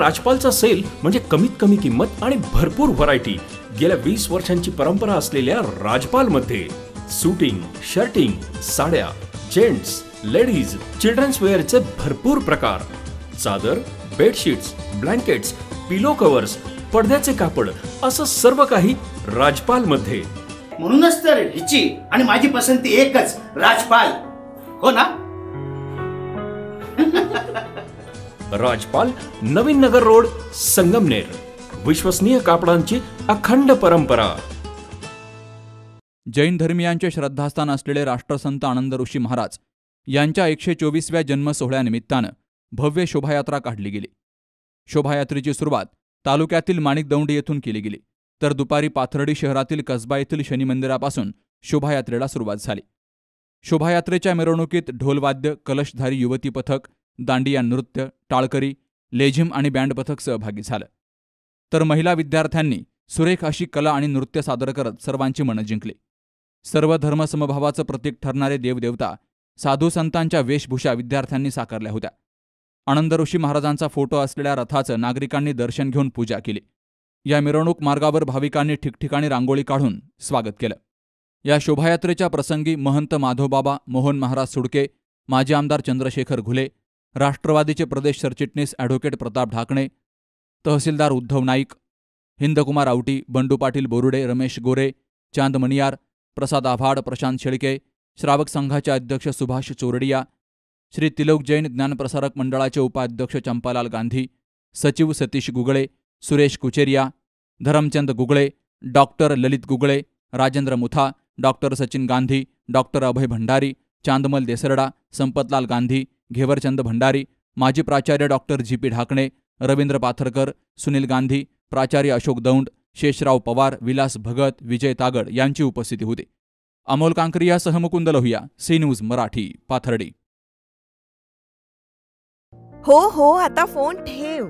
राजपालचा sale म्हणजे कमीत कमी किंमत आणि भरपूर व्हरायटी। गेल्या 20 वर्षांची परंपरा असलेल्या राजपाल मध्ये सूटिंग, शर्टिंग, साड्या, जेंट्स, लेडीज, चिल्ड्रन्स वेअरचे भरपूर प्रकार, चादर, बेडशीट्स, ब्लँकेट्स, पिलो कव्हर्स, पडद्याचे कापड असं सर्व काही राजपाल मध्ये। म्हणूनच तर हिची आणि माझी पसंती एकच, राजपाल, हो ना? राजपाल, नवीन नगर रोड, संगमनेर। विश्वसनीय कापडांची अखंड परंपरा। जैन धर्मियांचे श्रद्धास्थान असलेले राष्ट्रसंत आनंद ऋषी महाराज यांच्या 124व्या जन्म सोहळ्यानिमित्तानं भव्य शोभायात्रा काढली गेली। शोभायात्रेची सुरुवात तालुक्यातील माणिकदौंडी येथून केली गेली, तर दुपारी पाथर्डी शहरातील कसबा येथील शनी मंदिरापासून शोभायात्रेला सुरुवात झाली। शोभायात्रेच्या मिरवणुकीत ढोलवाद्य, कलशधारी युवती पथक, दांडिया नृत्य, टाळकरी, लेझिम आणि बँड पथक सहभागी झालं। तर महिला विद्यार्थ्यांनी सुरेख अशी कला आणि नृत्य सादर करत सर्वांची मनं जिंकली। सर्व धर्मसमभावाचं प्रतीक ठरणारे देवदेवता, साधू संतांच्या वेशभूषा विद्यार्थ्यांनी साकारल्या होत्या। आनंद ऋषी महाराजांचा फोटो असलेल्या रथाचं नागरिकांनी दर्शन घेऊन पूजा केली। या मिरवणूक मार्गावर भाविकांनी ठिकठिकाणी रांगोळी काढून स्वागत केलं। या शोभायात्रेच्या प्रसंगी महंत माधवबाबा, मोहन महाराज सुडके, माजी आमदार चंद्रशेखर घुले, राष्ट्रवादीचे प्रदेश सरचिटणीस ॲडव्होकेट प्रताप ढाकणे, तहसीलदार उद्धव नाईक, हिंदकुमार आवटी, बंडू पाटील बोरुडे, रमेश गोरे, चांद मणियार, प्रसाद आव्हाड, प्रशांत शेळके, श्रावक संघाचे अध्यक्ष सुभाष चोरडिया, श्री तिलोक जैन ज्ञानप्रसारक मंडळाचे उपाध्यक्ष चंपालाल गांधी, सचिव सतीश गुगळे, सुरेश कुचेरिया, धरमचंद गुगळे, डॉक्टर ललित गुगळे, राजेंद्र मुथा, डॉक्टर सचिन गांधी, डॉक्टर अभय भंडारी, चांदमल देसरडा, संपतलाल गांधी, घेवरचंद भंडारी, माजी प्राचार्य डॉक्टर जी.पी. ढाकणे, रवींद्र पाथरकर, सुनील गांधी, प्राचार्य अशोक दौंड, शेषराव पवार, विलास भगत, विजय तागड यांची उपस्थिती होती। अमोल कांकरियासह मुकुंद लोहिया, सी न्यूज मराठी, पाथर्डी। हो आता फोन ठेव।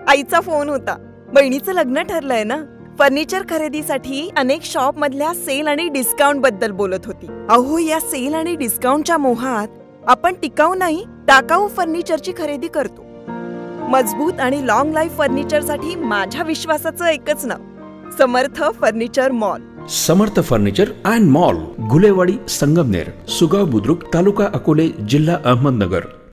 आईचा फोन होता। बहिणीचं लग्न ठरलंय ना, फर्निचर खरेदीसाठी अनेक शॉप मधल्या सेल आणि डिस्काउंट बद्दल बोलत होती। अहो, या सेल आणि डिस्काउंटच्या मोहात आपण टिकाऊ नाही, टाकाऊ फर्निचरची खरेदी करतो। मजबूत आणि लॉंग लाईफ फर्निचरसाठी माझ्या विश्वासाचं एकच नाव, Samarth furniture mall. Samarth furniture and mall, Gulewadi, Sangamner, Sugaon Budruk, तालुका अकोले, जिल्हा अहमदनगर।